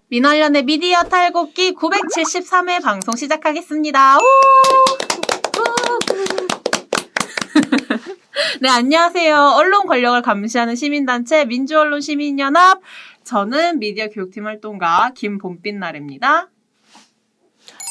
민원련의 미디어 탈곡기 973회 방송 시작하겠습니다. 네, 안녕하세요. 언론 권력을 감시하는 시민단체 민주언론시민연합. 저는 미디어 교육팀 활동가 김봄빛날입니다.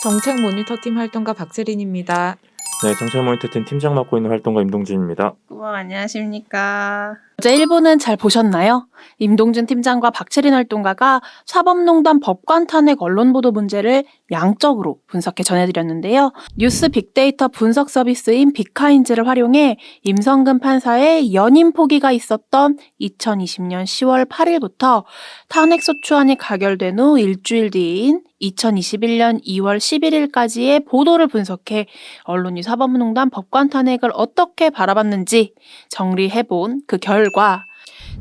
정책 모니터팀 활동가 박재린입니다. 네, 정책 모니터팀 팀장 맡고 있는 활동가 임동진입니다. 안녕하십니까. 어제 일본은 잘 보셨나요? 임동진 팀장과 박채린 활동가가 사법농단 법관 탄핵 언론 보도 문제를 양적으로 분석해 전해드렸는데요. 뉴스 빅데이터 분석 서비스인 빅카인즈를 활용해 임성근 판사의 연임 포기가 있었던 2020년 10월 8일부터 탄핵소추안이 가결된 후 일주일 뒤인 2021년 2월 11일까지의 보도를 분석해 언론이 사법농단 법관 탄핵을 어떻게 바라봤는지 정리해본 그 결과,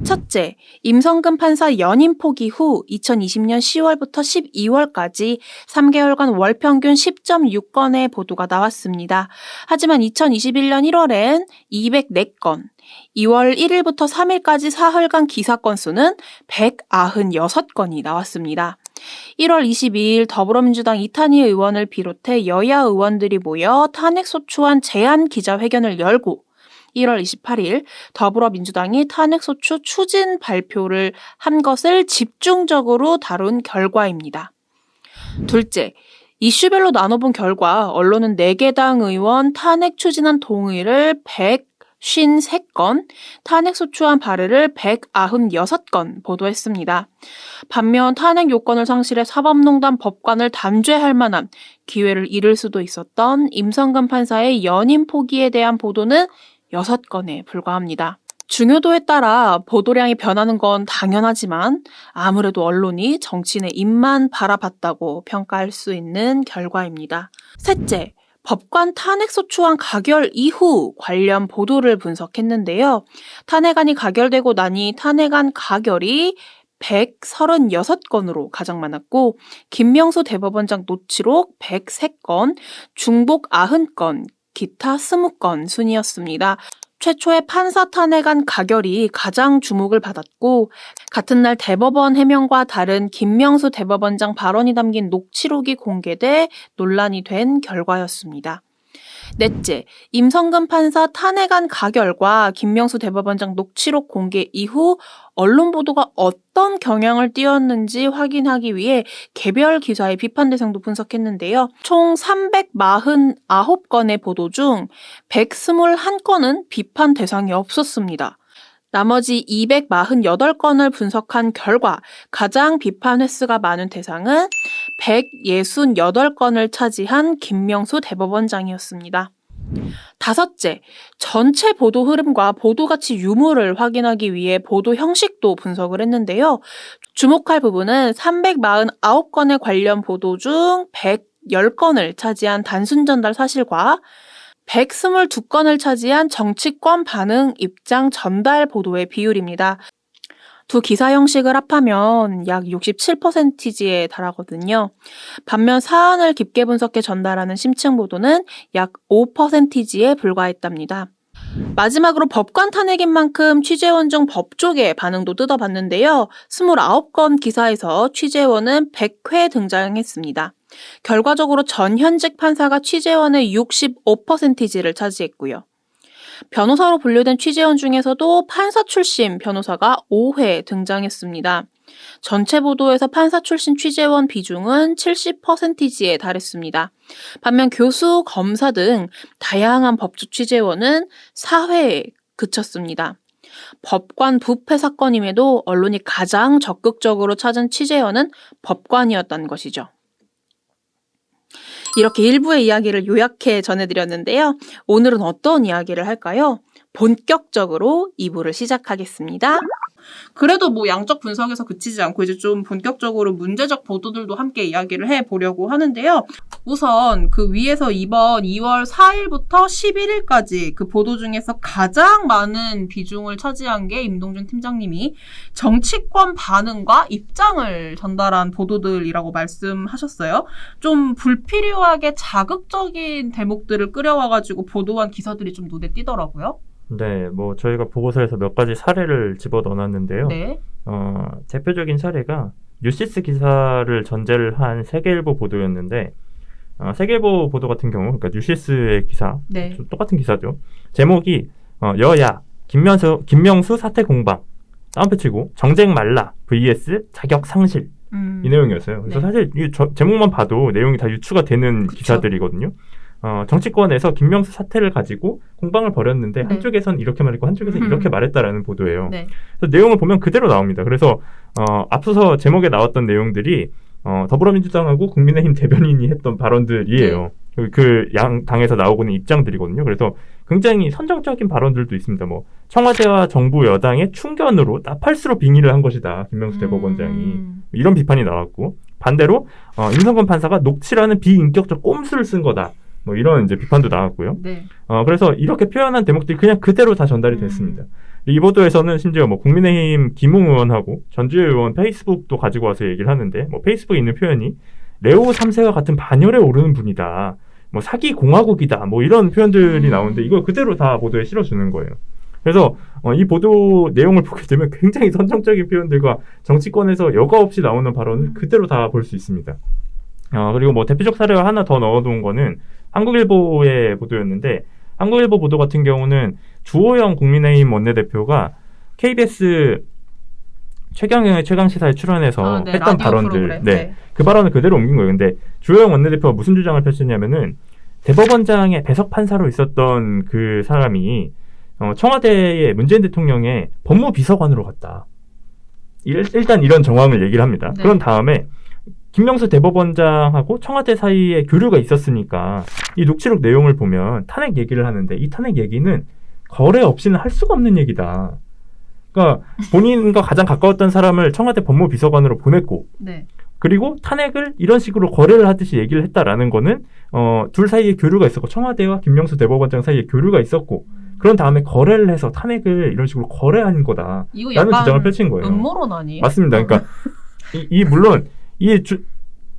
첫째, 임성근 판사 연임 포기 후 2020년 10월부터 12월까지 3개월간 월 평균 10.6건의 보도가 나왔습니다. 하지만 2021년 1월엔 204건, 2월 1일부터 3일까지 사흘간 기사 건수는 196건이 나왔습니다. 1월 22일 더불어민주당 이탄희 의원을 비롯해 여야 의원들이 모여 탄핵소추안 제안 기자회견을 열고 1월 28일 더불어민주당이 탄핵소추 추진 발표를 한 것을 집중적으로 다룬 결과입니다. 둘째, 이슈별로 나눠본 결과 언론은 4개 당 의원 탄핵 추진안 동의를 153건, 탄핵소추안 발의를 196건 보도했습니다. 반면 탄핵 요건을 상실해 사법농단 법관을 단죄할 만한 기회를 잃을 수도 있었던 임성근 판사의 연임 포기에 대한 보도는 6건에 불과합니다. 중요도에 따라 보도량이 변하는 건 당연하지만 아무래도 언론이 정치인의 입만 바라봤다고 평가할 수 있는 결과입니다. 셋째, 법관 탄핵소추안 가결 이후 관련 보도를 분석했는데요. 탄핵안이 가결되고 나니 탄핵안 가결이 136건으로 가장 많았고, 김명수 대법원장 녹취록 103건, 중복 90건, 기타 20건 순이었습니다. 최초의 판사 탄핵안 가결이 가장 주목을 받았고, 같은 날 대법원 해명과 다른 김명수 대법원장 발언이 담긴 녹취록이 공개돼 논란이 된 결과였습니다. 넷째, 임성근 판사 탄핵안 가결과 김명수 대법원장 녹취록 공개 이후 언론 보도가 어떤 영향을 띄웠는지 확인하기 위해 개별 기사의 비판 대상도 분석했는데요. 총 349건의 보도 중 121건은 비판 대상이 없었습니다. 나머지 248건을 분석한 결과 가장 비판 횟수가 많은 대상은 168건을 차지한 김명수 대법원장이었습니다. 다섯째, 전체 보도 흐름과 보도 가치 유무를 확인하기 위해 보도 형식도 분석을 했는데요. 주목할 부분은 349건의 관련 보도 중 110건을 차지한 단순 전달 사실과 122건을 차지한 정치권 반응 입장 전달 보도의 비율입니다. 두 기사 형식을 합하면 약 67%에 달하거든요. 반면 사안을 깊게 분석해 전달하는 심층 보도는 약 5%에 불과했답니다. 마지막으로 법관 탄핵인 만큼 취재원 중 법조계 반응도 뜯어봤는데요. 29건 기사에서 취재원은 100회 등장했습니다. 결과적으로 전 현직 판사가 취재원의 65%를 차지했고요. 변호사로 분류된 취재원 중에서도 판사 출신 변호사가 5회 등장했습니다. 전체 보도에서 판사 출신 취재원 비중은 70%에 달했습니다. 반면 교수, 검사 등 다양한 법조 취재원은 4회에 그쳤습니다. 법관 부패 사건임에도 언론이 가장 적극적으로 찾은 취재원은 법관이었다는 것이죠. 이렇게 일부의 이야기를 요약해 전해드렸는데요. 오늘은 어떤 이야기를 할까요? 본격적으로 2부를 시작하겠습니다. 그래도 뭐 양적 분석에서 그치지 않고 이제 좀 본격적으로 문제적 보도들도 함께 이야기를 해보려고 하는데요. 우선 그 위에서 이번 2월 4일부터 11일까지 그 보도 중에서 가장 많은 비중을 차지한 게 임동준 팀장님이 정치권 반응과 입장을 전달한 보도들이라고 말씀하셨어요. 좀 불필요하게 자극적인 대목들을 끌어와가지고 보도한 기사들이 좀 눈에 띄더라고요. 네, 뭐 저희가 보고서에서 몇 가지 사례를 집어넣어놨는데요. 네. 대표적인 사례가 뉴시스 기사를 전제를 한 세계일보 보도였는데 세계일보 보도 같은 경우, 그러니까 뉴시스의 기사, 네. 똑같은 기사죠. 제목이 여야 김명수 사퇴 공방 다운패치고 정쟁 말라 vs 자격 상실 이 내용이었어요. 그래서 네. 사실 이 제목만 봐도 내용이 다 유추가 되는 그쵸. 기사들이거든요. 정치권에서 김명수 사태를 가지고 공방을 벌였는데 네. 한쪽에선 이렇게 말했고 한쪽에선 이렇게 말했다라는 보도예요. 네. 그래서 내용을 보면 그대로 나옵니다. 그래서 앞서서 제목에 나왔던 내용들이 더불어민주당하고 국민의힘 대변인이 했던 발언들이에요. 그 양 당에서 나오고는 입장들이거든요. 그래서 굉장히 선정적인 발언들도 있습니다. 뭐 청와대와 정부 여당의 충견으로 나팔수로 빙의를 한 것이다. 김명수 대법원장이 이런 비판이 나왔고, 반대로 임성근 판사가 녹취라는 비인격적 꼼수를 쓴 거다. 뭐 이런 이제 비판도 나왔고요. 네. 그래서 이렇게 표현한 대목들이 그냥 그대로 다 전달이 됐습니다. 이 보도에서는 심지어 뭐 국민의힘 김웅 의원하고 전주혜 의원 페이스북도 가지고 와서 얘기를 하는데, 뭐 페이스북에 있는 표현이 레오 3세와 같은 반열에 오르는 분이다. 뭐 사기 공화국이다. 뭐 이런 표현들이 나오는데 이걸 그대로 다 보도에 실어주는 거예요. 그래서 이 보도 내용을 보게 되면 굉장히 선정적인 표현들과 정치권에서 여과 없이 나오는 발언을 그대로 다 볼 수 있습니다. 그리고 뭐 대표적 사례와 하나 더 넣어둔 거는 한국일보의 보도였는데, 한국일보 보도 같은 경우는 주호영 국민의힘 원내대표가 KBS 최경영의 최강시사에 출연해서 네, 했던 라디오 발언들, 프로그램. 네, 그 발언을 그대로 옮긴 거예요. 근데 주호영 원내대표가 무슨 주장을 펼쳤냐면은 대법원장의 배석 판사로 있었던 그 사람이 청와대의 문재인 대통령의 법무비서관으로 갔다. 일단 이런 정황을 얘기를 합니다. 네. 그런 다음에 김명수 대법원장하고 청와대 사이에 교류가 있었으니까 이 녹취록 내용을 보면 탄핵 얘기를 하는데, 이 탄핵 얘기는 거래 없이는 할 수가 없는 얘기다. 그러니까 본인과 가장 가까웠던 사람을 청와대 법무비서관으로 보냈고, 네. 그리고 탄핵을 이런 식으로 거래를 하듯이 얘기를 했다라는 거는 둘 사이에 교류가 있었고, 청와대와 김명수 대법원장 사이에 교류가 있었고, 그런 다음에 거래를 해서 탄핵을 이런 식으로 거래한 거다. 이거 라는 약간 주장을 펼친 거예요. 음모론 아니에요? 맞습니다. 그러니까 물론 이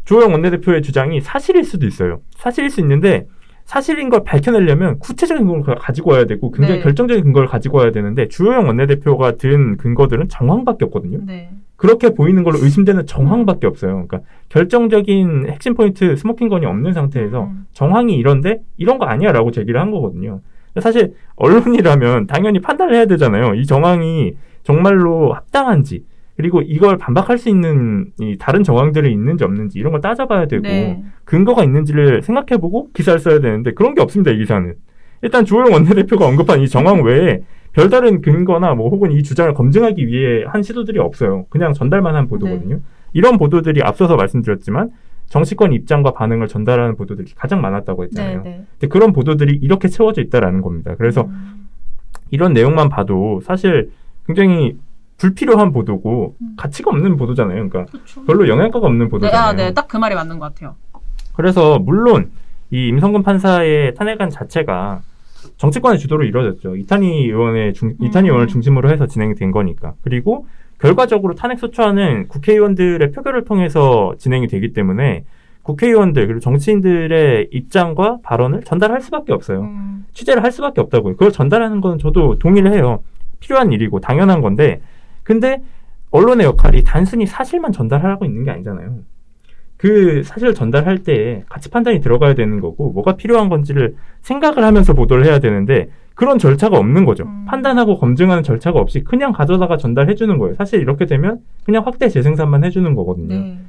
주호영 원내대표의 주장이 사실일 수도 있어요. 사실일 수 있는데, 사실인 걸 밝혀내려면 구체적인 근거를 가지고 와야 되고 굉장히 네. 결정적인 근거를 가지고 와야 되는데, 주호영 원내대표가 든 근거들은 정황밖에 없거든요. 네. 그렇게 보이는 걸로 의심되는 정황밖에 없어요. 그러니까 결정적인 핵심 포인트, 스모킹건이 없는 상태에서 정황이 이런데 이런 거 아니야 라고 제기를 한 거거든요. 사실 언론이라면 당연히 판단을 해야 되잖아요. 이 정황이 정말로 합당한지, 그리고 이걸 반박할 수 있는 이 다른 정황들이 있는지 없는지 이런 걸 따져봐야 되고, 네. 근거가 있는지를 생각해보고 기사를 써야 되는데 그런 게 없습니다. 이 기사는. 일단 주호영 원내대표가 언급한 이 정황 외에 별다른 근거나 뭐 혹은 이 주장을 검증하기 위해 한 시도들이 없어요. 그냥 전달만 한 보도거든요. 이런 보도들이 앞서서 말씀드렸지만 정치권 입장과 반응을 전달하는 보도들이 가장 많았다고 했잖아요. 네. 근데 그런 보도들이 이렇게 채워져 있다라는 겁니다. 그래서 이런 내용만 봐도 사실 굉장히 불필요한 보도고 가치가 없는 보도잖아요. 그러니까 그렇죠. 별로 영향가가 없는 보도잖아요. 네, 딱 그 말이 맞는 것 같아요. 그래서 물론 이 임성근 판사의 탄핵안 자체가 정치권의 주도로 이루어졌죠. 이탄희 의원을 중심으로 해서 진행이 된 거니까. 그리고 결과적으로 탄핵 소추안은 국회의원들의 표결을 통해서 진행이 되기 때문에 국회의원들 그리고 정치인들의 입장과 발언을 전달할 수밖에 없어요. 취재를 할 수밖에 없다고요. 그걸 전달하는 건 저도 동의를 해요. 필요한 일이고 당연한 건데, 근데 언론의 역할이 단순히 사실만 전달하고 있는 게 아니잖아요. 그 사실을 전달할 때 가치 판단이 들어가야 되는 거고, 뭐가 필요한 건지를 생각을 하면서 보도를 해야 되는데 그런 절차가 없는 거죠. 판단하고 검증하는 절차가 없이 그냥 가져다가 전달해 주는 거예요. 사실 이렇게 되면 그냥 확대 재생산만 해주는 거거든요. 네.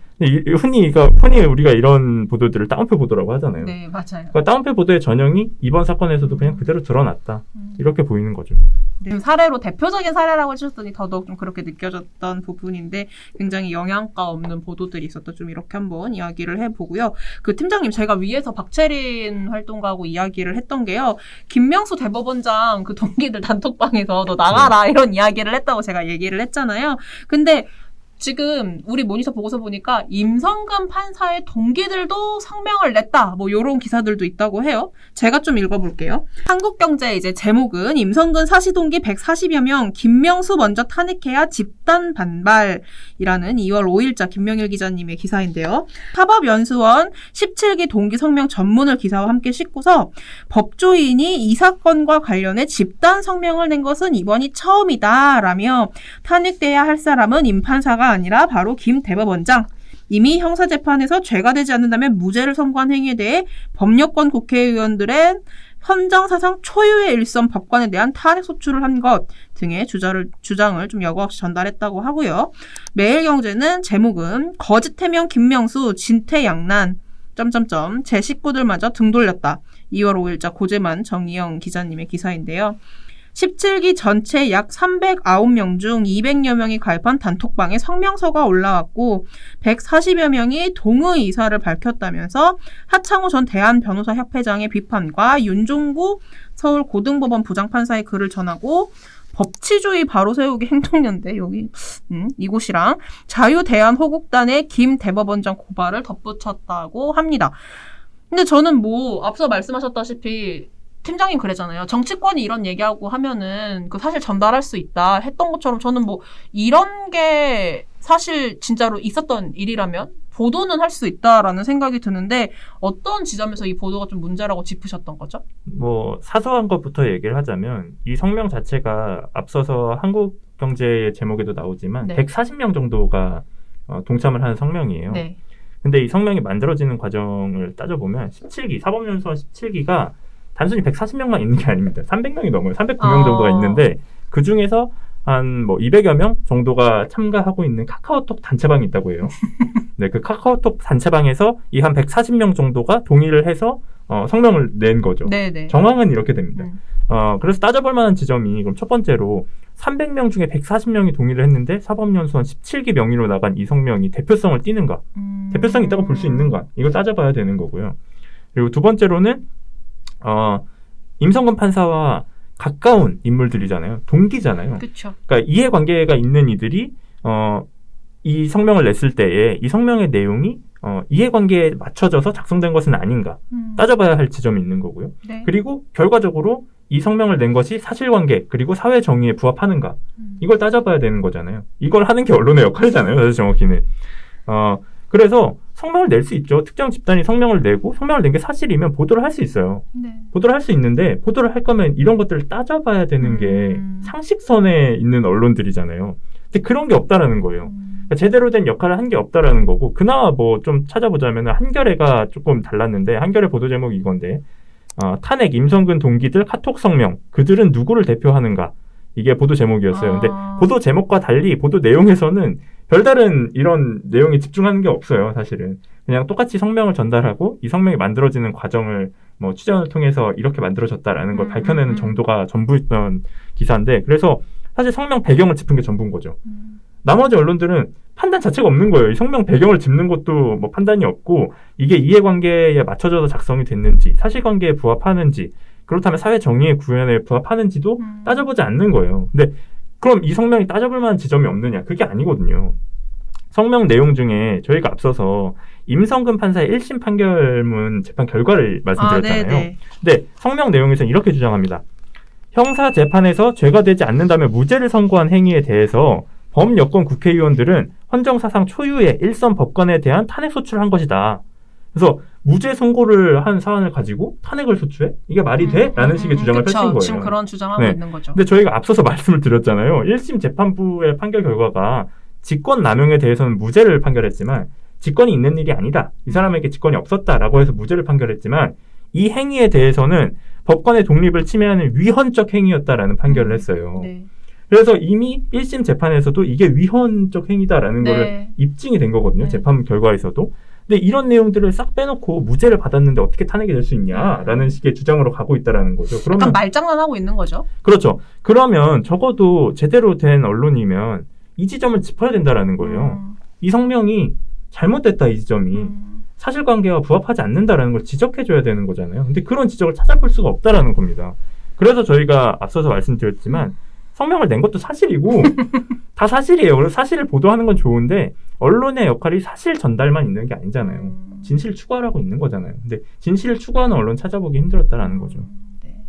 흔히 우리가 이런 보도들을 따옴표 보도라고 하잖아요. 네, 맞아요. 그러니까 따옴표 보도의 전형이 이번 사건에서도 그냥 그대로 드러났다. 이렇게 보이는 거죠. 사례로 대표적인 사례라고 해주셨더니 더더욱 좀 그렇게 느껴졌던 부분인데 굉장히 영양가 없는 보도들이 있었다. 좀 이렇게 한번 이야기를 해보고요. 그 팀장님 제가 위에서 박채린 활동가하고 이야기를 했던 게요. 김명수 대법원장 그 동기들 단톡방에서 너 나가라 이런 이야기를 했다고 제가 얘기를 했잖아요. 근데 지금 우리 모니터 보고서 보니까 임성근 판사의 동기들도 성명을 냈다. 뭐 요런 기사들도 있다고 해요. 제가 좀 읽어볼게요. 한국경제 이제 제목은 임성근 사시동기 140여 명 김명수 먼저 탄핵해야 집단 반발이라는 2월 5일자 김명일 기자님의 기사인데요. 사법연수원 17기 동기 성명 전문을 기사와 함께 싣고서 법조인이 이 사건과 관련해 집단 성명을 낸 것은 이번이 처음이다라며 탄핵돼야 할 사람은 임 판사가 아니라 바로 김 대법원장. 이미 형사재판에서 죄가 되지 않는다면 무죄를 선고한 행위에 대해 법률권 국회의원들의 헌정사상 초유의 일선 법관에 대한 탄핵 소추를 한 것 등의 주장을 좀 여과 없이 전달했다고 하고요. 매일경제는 제목은 거짓 해명 김명수 진퇴양난 제 식구들마저 등 돌렸다. 2월 5일자 고재만 정의영 기자님의 기사인데요. 17기 전체 약 309명 중 200여 명이 가입한 단톡방에 성명서가 올라왔고 140여 명이 동의 의사를 밝혔다면서 하창우 전 대한변호사협회장의 비판과 윤종구 서울고등법원 부장판사의 글을 전하고 법치주의 바로세우기 행동연대 여기 이곳이랑 자유대한호국단의 김 대법원장 고발을 덧붙였다고 합니다. 근데 저는 뭐 앞서 말씀하셨다시피 팀장님 그랬잖아요. 정치권이 이런 얘기하고 하면은 그 사실 전달할 수 있다 했던 것처럼 저는 뭐 이런 게 사실 진짜로 있었던 일이라면 보도는 할 수 있다라는 생각이 드는데 어떤 지점에서 이 보도가 좀 문제라고 짚으셨던 거죠? 뭐 사소한 것부터 얘기를 하자면 이 성명 자체가 앞서서 한국경제의 제목에도 나오지만 네. 140명 정도가 동참을 하는 성명이에요. 네. 근데 이 성명이 만들어지는 과정을 따져보면 17기, 사법연수원 17기가 단순히 140명만 있는 게 아닙니다. 300명이 넘어요. 309명 정도가 있는데 그 중에서 한 뭐 200여 명 정도가 참가하고 있는 카카오톡 단체방이 있다고 해요. 네, 그 카카오톡 단체방에서 이 한 140명 정도가 동의를 해서 성명을 낸 거죠. 네네. 정황은 이렇게 됩니다. 그래서 따져볼 만한 지점이 그럼 첫 번째로 300명 중에 140명이 동의를 했는데 사법연수원 17기 명의로 나간 이 성명이 대표성을 띠는가? 대표성이 있다고 볼 수 있는가? 이걸 따져봐야 되는 거고요. 그리고 두 번째로는 임성근 판사와 가까운 인물들이잖아요. 동기잖아요. 그렇죠. 그러니까 이해관계가 있는 이들이 이 성명을 냈을 때에 이 성명의 내용이 이해관계에 맞춰져서 작성된 것은 아닌가 따져봐야 할 지점이 있는 거고요. 네. 그리고 결과적으로 이 성명을 낸 것이 사실관계 그리고 사회 정의에 부합하는가 이걸 따져봐야 되는 거잖아요. 이걸 하는 게 언론의 역할이잖아요. 사실 정확히는. 그래서 성명을 낼 수 있죠. 특정 집단이 성명을 내고 성명을 낸 게 사실이면 보도를 할 수 있어요. 네. 보도를 할 수 있는데 보도를 할 거면 이런 것들을 따져봐야 되는 게 상식선에 있는 언론들이잖아요. 근데 그런 게 없다라는 거예요. 그러니까 제대로 된 역할을 한 게 없다라는 거고 그나마 뭐 좀 찾아보자면 한겨레가 조금 달랐는데 한겨레 보도 제목이 이건데 탄핵 임성근 동기들 카톡 성명 그들은 누구를 대표하는가 이게 보도 제목이었어요. 근데 보도 제목과 달리 보도 내용에서는 별다른 이런 내용에 집중하는 게 없어요. 사실은 그냥 똑같이 성명을 전달하고 이 성명이 만들어지는 과정을 뭐 취재원을 통해서 이렇게 만들어졌다라는 걸 밝혀내는 정도가 전부였던 기사인데 그래서 사실 성명 배경을 짚은 게 전부인 거죠. 나머지 언론들은 판단 자체가 없는 거예요. 이 성명 배경을 짚는 것도 뭐 판단이 없고 이게 이해관계에 맞춰져서 작성이 됐는지 사실관계에 부합하는지 그렇다면 사회 정의의 구현에 부합하는지도 따져보지 않는 거예요. 근데 그럼 이 성명이 따져볼 만한 지점이 없느냐? 그게 아니거든요. 성명 내용 중에 저희가 앞서서 임성근 판사의 1심 판결문 재판 결과를 말씀드렸잖아요. 근데 성명 내용에서는 이렇게 주장합니다. 형사 재판에서 죄가 되지 않는다면 무죄를 선고한 행위에 대해서 범여권 국회의원들은 헌정사상 초유의 일선 법관에 대한 탄핵 소추를 한 것이다. 그래서 무죄 선고를 한 사안을 가지고 탄핵을 소추해? 이게 말이 돼? 라는 식의 주장을 펼친 거예요. 지금 그런 주장하고 있는 거죠. 근데 저희가 앞서서 말씀을 드렸잖아요. 1심 재판부의 판결 결과가 직권 남용에 대해서는 무죄를 판결했지만 직권이 있는 일이 아니다. 이 사람에게 직권이 없었다라고 해서 무죄를 판결했지만 이 행위에 대해서는 법관의 독립을 침해하는 위헌적 행위였다라는 판결을 했어요. 네. 그래서 이미 1심 재판에서도 이게 위헌적 행위다라는 네. 거를 입증이 된 거거든요. 네. 재판 결과에서도. 근데 이런 내용들을 싹 빼놓고 무죄를 받았는데 어떻게 탄핵이 될 수 있냐라는 식의 주장으로 가고 있다라는 거죠. 약간 그러면 말장난하고 있는 거죠. 그렇죠. 그러면 적어도 제대로 된 언론이면 이 지점을 짚어야 된다라는 거예요. 이 성명이 잘못됐다, 이 지점이. 사실관계와 부합하지 않는다라는 걸 지적해줘야 되는 거잖아요. 근데 그런 지적을 찾아볼 수가 없다라는 겁니다. 그래서 저희가 앞서서 말씀드렸지만 성명을 낸 것도 사실이고 다 사실이에요. 그래서 사실을 보도하는 건 좋은데 언론의 역할이 사실 전달만 있는 게 아니잖아요. 진실 추구하라고 있는 거잖아요. 근데 진실을 추구하는 언론 찾아보기 힘들었다라는 거죠. 네.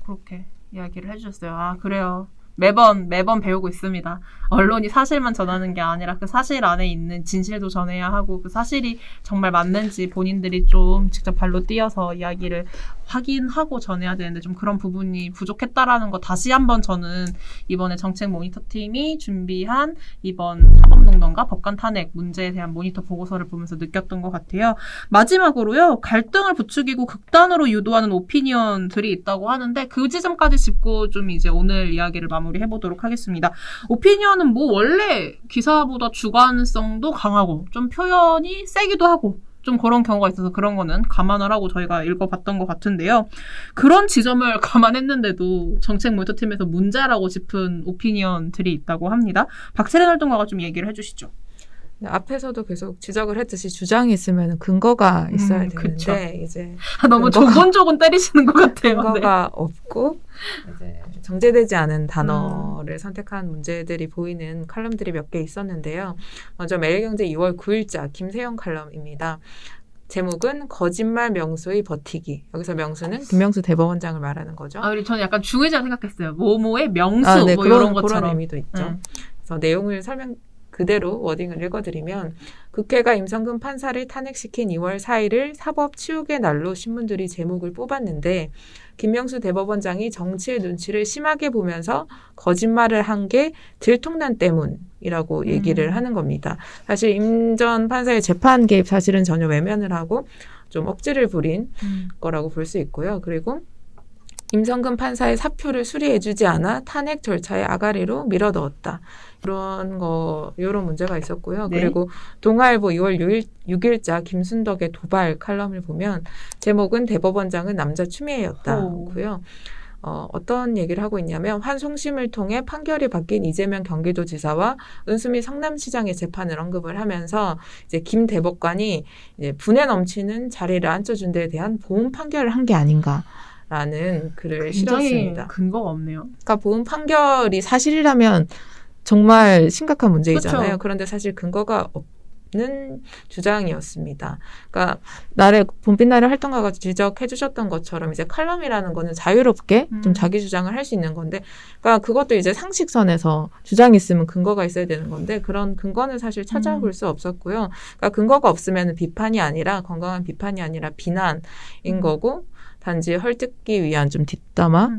그렇게 이야기를 해주셨어요. 아, 그래요. 매번 배우고 있습니다. 언론이 사실만 전하는 게 아니라 그 사실 안에 있는 진실도 전해야 하고 그 사실이 정말 맞는지 본인들이 좀 직접 발로 뛰어서 이야기를 확인하고 전해야 되는데 좀 그런 부분이 부족했다라는 거 다시 한번 저는 이번에 정책 모니터팀이 준비한 이번 사법농단과 법관 탄핵 문제에 대한 모니터 보고서를 보면서 느꼈던 것 같아요. 마지막으로요. 갈등을 부추기고 극단으로 유도하는 오피니언들이 있다고 하는데 그 지점까지 짚고 좀 이제 오늘 이야기를 마무리해보도록 하겠습니다. 오피니언은 뭐 원래 기사보다 주관성도 강하고 좀 표현이 세기도 하고 좀 그런 경우가 있어서 그런 거는 감안을 하고 저희가 읽어봤던 것 같은데요. 그런 지점을 감안했는데도 정책 모니터팀에서 문제라고 짚은 오피니언들이 있다고 합니다. 박채린 활동가가 좀 얘기를 해주시죠. 앞에서도 계속 지적을 했듯이 주장이 있으면 근거가 있어야 되는데 그쵸. 이제 너무 조곤조곤 때리시는 것 같아요. 근거가 없고 이제 정제되지 않은 단어를 선택한 문제들이 보이는 칼럼들이 몇 개 있었는데요. 먼저 매일경제 2월 9일자 김세영 칼럼입니다. 제목은 거짓말 명수의 버티기. 여기서 명수는 김명수 대법원장을 말하는 거죠. 아, 우리 저는 약간 중의자 생각했어요. 모모의 명수 네, 뭐 그런, 이런 것처럼. 그런 의미도 있죠. 그래서 내용을 그대로 워딩을 읽어드리면 국회가 임성근 판사를 탄핵시킨 2월 4일을 사법 치욕의 날로 신문들이 제목을 뽑았는데 김명수 대법원장이 정치의 눈치를 심하게 보면서 거짓말을 한 게 들통난 때문이라고 얘기를 하는 겁니다. 사실 임 전 판사의 재판 개입 사실은 전혀 외면을 하고 좀 억지를 부린 거라고 볼 수 있고요. 그리고 임성근 판사의 사표를 수리해주지 않아 탄핵 절차의 아가리로 밀어넣었다. 이런 문제가 있었고요. 네. 그리고 동아일보 2월 6일자 김순덕의 도발 칼럼을 보면 제목은 대법원장은 남자 추미애였다고요. 어떤 얘기를 하고 있냐면 환송심을 통해 판결이 바뀐 이재명 경기도지사와 은수미 성남시장의 재판을 언급을 하면서 이제 김 대법관이 이제 분에 넘치는 자리를 앉혀준 데에 대한 보험 판결을 한 게 아닌가. 라는 글을 실었습니다. 근거가 없네요. 그러니까 보험 판결이 사실이라면 정말 심각한 문제이잖아요. 그쵸. 그런데 사실 근거가 없는 주장이었습니다. 그러니까 봄빛날의 활동가가 지적해 주셨던 것처럼 이제 칼럼이라는 거는 자유롭게 좀 자기 주장을 할 수 있는 건데, 그러니까 그것도 이제 상식선에서 주장이 있으면 근거가 있어야 되는 건데 그런 근거는 사실 찾아볼 수 없었고요. 그러니까 근거가 없으면 비판이 아니라 건강한 비판이 아니라 비난인 거고. 단지 헐뜯기 위한 좀 뒷담화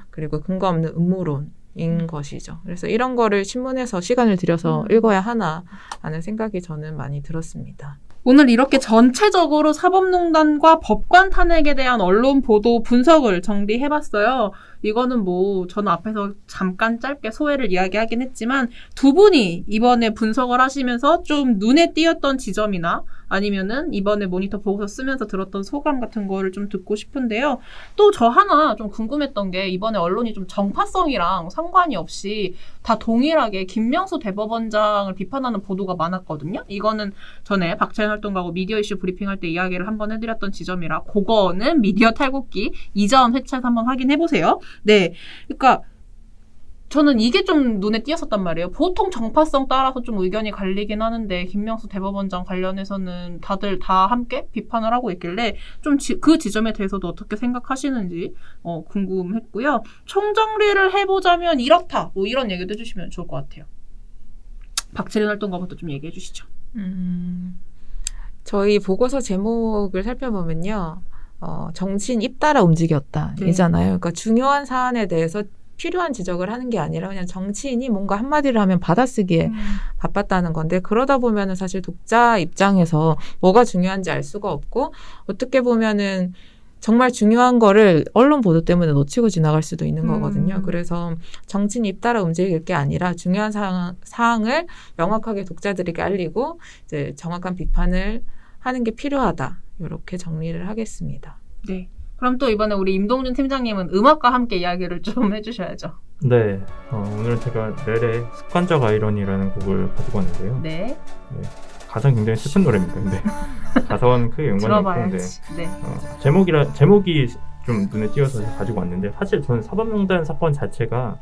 그리고 근거 없는 음모론인 것이죠. 그래서 이런 거를 신문에서 시간을 들여서 읽어야 하나 하는 생각이 저는 많이 들었습니다. 오늘 이렇게 전체적으로 사법농단과 법관 탄핵에 대한 언론 보도 분석을 정리해봤어요. 이거는 뭐 저는 앞에서 잠깐 짧게 소회를 이야기하긴 했지만 두 분이 이번에 분석을 하시면서 좀 눈에 띄었던 지점이나 아니면은 이번에 모니터 보고서 쓰면서 들었던 소감 같은 거를 좀 듣고 싶은데요. 또 저 하나 좀 궁금했던 게 이번에 언론이 좀 정파성이랑 상관이 없이 다 동일하게 김명수 대법원장을 비판하는 보도가 많았거든요. 이거는 전에 박찬현 활동가고 미디어 이슈 브리핑할 때 이야기를 한번 해드렸던 지점이라 그거는 미디어 탈곡기 이전 회차에서 한번 확인해보세요. 네. 그러니까 저는 이게 좀 눈에 띄었었단 말이에요. 보통 정파성 따라서 좀 의견이 갈리긴 하는데 김명수 대법원장 관련해서는 다들 다 함께 비판을 하고 있길래 좀 그 지점에 대해서도 어떻게 생각하시는지 궁금했고요. 총정리를 해보자면 이렇다. 뭐 이런 얘기도 해주시면 좋을 것 같아요. 박채린 활동가부터 좀 얘기해 주시죠. 저희 보고서 제목을 살펴보면요. 정치인 입 따라 움직였다. 네. 이잖아요. 그러니까 중요한 사안에 대해서 필요한 지적을 하는 게 아니라 그냥 정치인이 뭔가 한마디를 하면 받아쓰기에 바빴다는 건데 그러다 보면은 사실 독자 입장에서 뭐가 중요한지 알 수가 없고 어떻게 보면은 정말 중요한 거를 언론 보도 때문에 놓치고 지나갈 수도 있는 거거든요. 그래서 정치인 입 따라 움직일 게 아니라 중요한 사항을 명확하게 독자들에게 알리고 이제 정확한 비판을 하는 게 필요하다. 이렇게 정리를 하겠습니다. 네. 그럼 또 이번에 우리 임동준 팀장님은 음악과 함께 이야기를 좀 해주셔야죠. 네, 오늘 제가 렐의 습관적 아이러니라는 곡을 가지고 왔는데요. 네. 가사는 굉장히 슬픈 노래입니다. 근데 가사와는 크게 연관이 없는데 들어봐야지. 네. 제목이 좀 눈에 띄어서 가지고 왔는데 사실 저는 사법농단 사건 자체가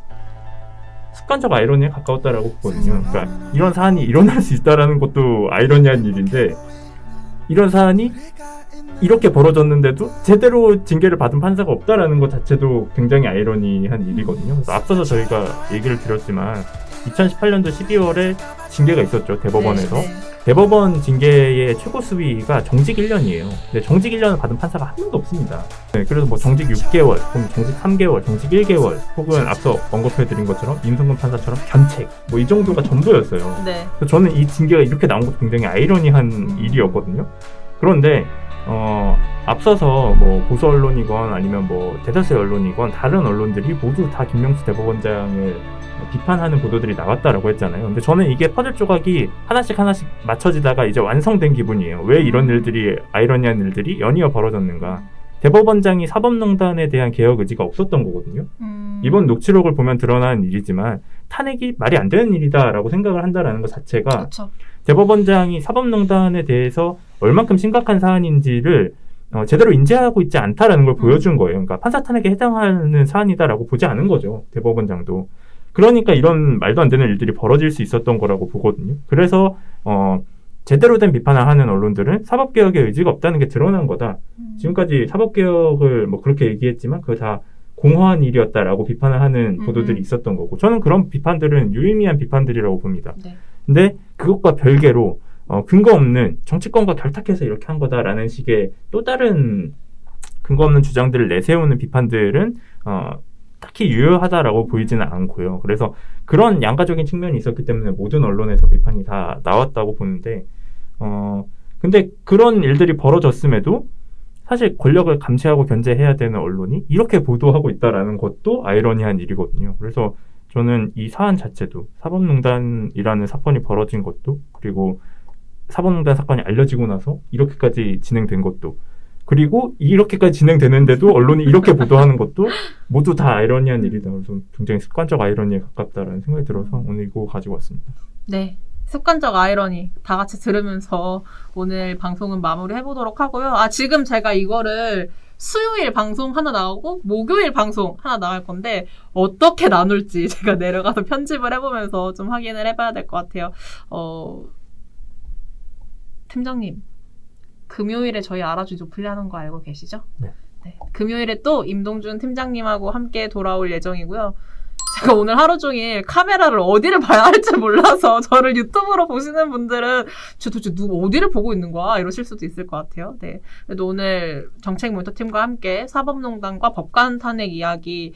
습관적 아이러니에 가까웠다라고 보거든요. 그러니까 이런 사안이 일어날 수 있다라는 것도 아이러니한 일인데 이런 사안이 이렇게 벌어졌는데도 제대로 징계를 받은 판사가 없다라는 것 자체도 굉장히 아이러니한 일이거든요. 그래서 앞서서 저희가 얘기를 드렸지만 2018년도 12월에 징계가 있었죠. 대법원에서. 네. 대법원 징계의 최고 수위가 정직 1년이에요. 근데 정직 1년을 받은 판사가 한 명도 없습니다. 네, 그래서 뭐 정직 6개월, 혹은 정직 3개월, 정직 1개월, 혹은 앞서 언급해드린 것처럼 임성근 판사처럼 견책, 뭐 이 정도가 전부였어요. 네. 그래서 저는 이 징계가 이렇게 나온 것도 굉장히 아이러니한 일이었거든요. 그런데 앞서서 뭐 보수 언론이건 아니면 뭐 대다수의 언론이건 다른 언론들이 모두 다 김명수 대법원장을 비판하는 보도들이 나왔다라고 했잖아요. 근데 저는 이게 퍼즐 조각이 하나씩 맞춰지다가 이제 완성된 기분이에요. 왜 이런 일들이, 아이러니한 일들이 연이어 벌어졌는가. 대법원장이 사법농단에 대한 개혁 의지가 없었던 거거든요. 이번 녹취록을 보면 드러나는 일이지만 탄핵이 말이 안 되는 일이다라고 생각을 한다라는 것 자체가 그렇죠. 대법원장이 사법농단에 대해서 얼만큼 심각한 사안인지를 제대로 인지하고 있지 않다라는 걸 보여준 거예요. 그러니까 판사 탄핵에 해당하는 사안이다라고 보지 않은 거죠. 대법원장도. 그러니까 이런 말도 안 되는 일들이 벌어질 수 있었던 거라고 보거든요. 그래서 제대로 된 비판을 하는 언론들은 사법개혁의 의지가 없다는 게 드러난 거다. 지금까지 사법개혁을 뭐 그렇게 얘기했지만 그거 다 공허한 일이었다라고 비판을 하는 보도들이 있었던 거고 저는 그런 비판들은 유의미한 비판들이라고 봅니다. 네. 근데 그것과 별개로 근거 없는 정치권과 결탁해서 이렇게 한 거다라는 식의 또 다른 근거 없는 주장들을 내세우는 비판들은 딱히 유효하다라고 보이지는 않고요. 그래서 그런 양가적인 측면이 있었기 때문에 모든 언론에서 비판이 다 나왔다고 보는데 근데 그런 일들이 벌어졌음에도 사실 권력을 감시하고 견제해야 되는 언론이 이렇게 보도하고 있다라는 것도 아이러니한 일이거든요. 그래서 저는 이 사안 자체도 사법농단이라는 사건이 벌어진 것도 그리고 사법농단 사건이 알려지고 나서 이렇게까지 진행된 것도 그리고 이렇게까지 진행되는데도 언론이 이렇게 보도하는 것도 모두 다 아이러니한 일이다. 그래서 굉장히 습관적 아이러니에 가깝다라는 생각이 들어서 오늘 이거 가지고 왔습니다. 네. 습관적 아이러니 다 같이 들으면서 오늘 방송은 마무리해보도록 하고요. 지금 제가 이거를 수요일 방송 하나 나가고 목요일 방송 하나 나갈 건데 어떻게 나눌지 제가 내려가서 편집을 해보면서 좀 확인을 해봐야 될 것 같아요. 팀장님, 금요일에 저희 알아주죠 분리하는 거 알고 계시죠? 네. 네. 금요일에 또 임동준 팀장님하고 함께 돌아올 예정이고요. 제가 오늘 하루 종일 카메라를 어디를 봐야 할지 몰라서 저를 유튜브로 보시는 분들은 도대체 누구 어디를 보고 있는 거야? 이러실 수도 있을 것 같아요. 네. 그래도 오늘 정책모니터팀과 함께 사법농단과 법관 탄핵 이야기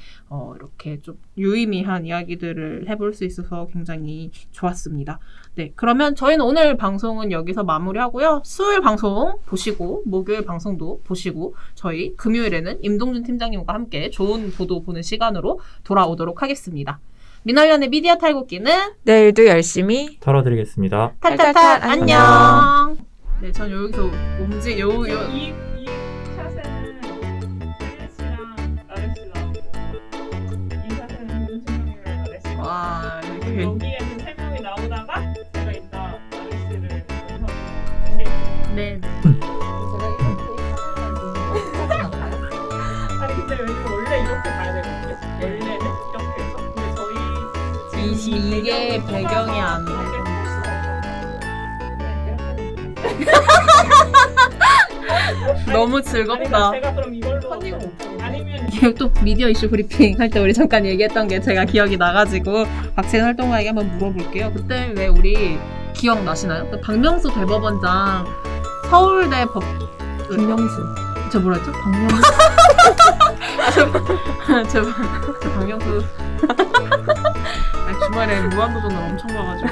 이렇게 좀 유의미한 이야기들을 해볼 수 있어서 굉장히 좋았습니다. 네. 그러면 저희는 오늘 방송은 여기서 마무리하고요. 수요일 방송 보시고 목요일 방송도 보시고 저희 금요일에는 임동준 팀장님과 함께 좋은 보도 보는 시간으로 돌아오도록 하겠습니다. 민활련의 미디어 탈곡기는 내일도 열심히 털어드리겠습니다. 탈탈탈 안녕. 안녕. 네, 전 여기서 이 샷에는 혜리씨랑 나래씨 나오고 이 샷에는 윤팀장님이랑 나래씨 와, 그리고 이렇게 여기에는 3명이 나오다가 제가 이따 나래씨를 연결해요. 네. 아니 근데 왜냐면 원래 이렇게 가야 되거든요. 원래는 이렇게 해서 근데 저희 이게 배경이 안 돼. 너무 즐겁다. 제가 그럼 이걸로 아니면 이게 또 미디어 이슈 브리핑 할 때 우리 잠깐 얘기했던 게 제가 기억이 나가지고 박채인 활동가에게 한번 물어볼게요. 그때 왜 우리 기억나시나요? 그 박명수 대법원장 서울대 법 김명수 저 뭐라 했죠? 박명수 저 박명수 주말에 무한도전을 엄청 봐가지고